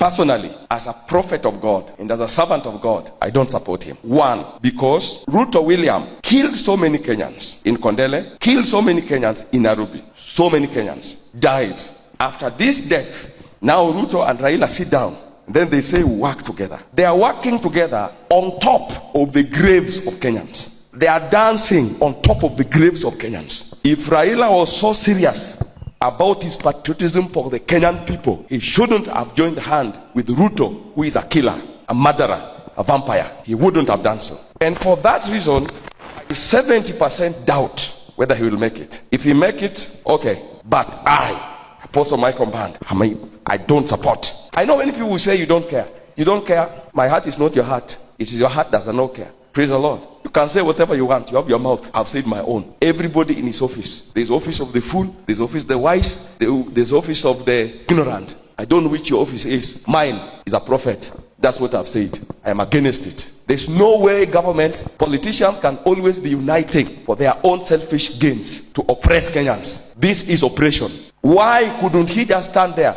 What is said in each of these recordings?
Personally, as a prophet of God and as a servant of God, I don't support him. One, because RUTO William killed so many Kenyans in Kondele, killed so many Kenyans in Nairobi. So many Kenyans died. After this death, now RUTO and Raila sit down. Then they say work together. They are working together on top of the graves of Kenyans. They are dancing on top of the graves of Kenyans. If Raila was so serious about his patriotism for the Kenyan people, he shouldn't have joined hand with RUTO, who is a killer, a murderer, a vampire. He wouldn't have done so. And for that reason, I 70% doubt whether he will make it. If he make it, okay. But I, Apostle Michael Band, I don't support. I know many people will say you don't care. You don't care. My heart is not your heart. It is your heart that does not care. Praise the Lord. You can say whatever you want. You have your mouth. I've said my own. Everybody in his office. There's office of the fool. There's office of the wise. There's office of the ignorant. I don't know which your office is. Mine is a prophet. That's what I've said. I am against it. There's no way government, politicians can always be uniting for their own selfish gains to oppress Kenyans. This is oppression. Why couldn't he just stand there?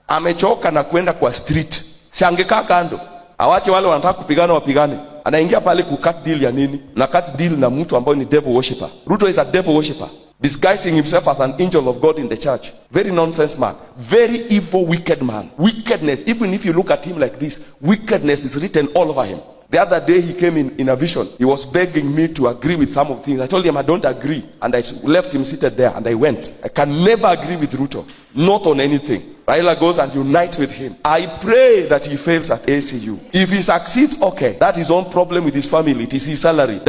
Amechoka na kwenda kwa street. Si angekaa kando. Awache wale wanataka kupigana wapigane. Anaingia pale kukat deal ya nini? Na cut deal na mtu ambaye ni devil worshipper. RUTO is a devil worshipper, disguising himself as an angel of God in the church. Very nonsense man. Very evil, wicked man. Wickedness, even if you look at him like this, wickedness is written all over him. The other day he came in a vision. He was begging me to agree with some of the things. I told him I don't agree. And I left him seated there and I went. I can never agree with RUTO. Not on anything. Raila goes and unites with him. I pray that he fails at ACU. If he succeeds, okay. That's his own problem with his family. It is his salary.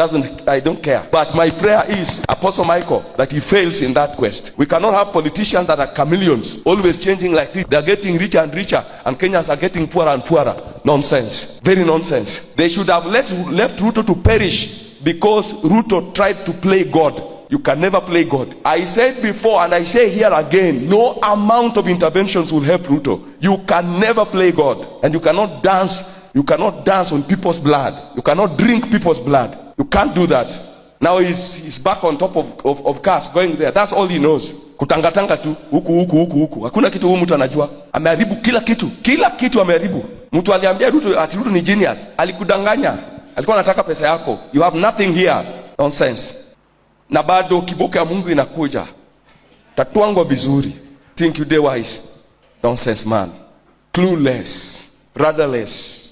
I don't care. But my prayer is, Apostle Michael, that he fails in that quest. We cannot have politicians that are chameleons, always changing like this. They are getting richer and richer, and Kenyans are getting poorer and poorer. Nonsense. Very nonsense. They should have left RUTO to perish because RUTO tried to play God. You can never play God. I said before and I say here again, no amount of interventions will help RUTO. You can never play God. And you cannot dance. You cannot dance on people's blood. You cannot drink people's blood. You can't do that. Now he's back on top of cars going there. That's all he knows. Kutangatanga tu. Huku. Hakuna kitu huyu mtu anajua. Ameharibu kila kitu. Kila kitu ameharibu. Mtu aliambia RUTO ati RUTO ni genius. Alikudanganya. Alikuwa anataka pesa yako. You have nothing here. Nonsense. Na bado kiboko ya Mungu inakuja. Tatuangwa vizuri. Think you day wise. Nonsense man. Clueless. Rudderless.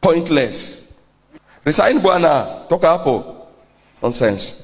Pointless. Resign bwana. Toka hapo. Nonsense.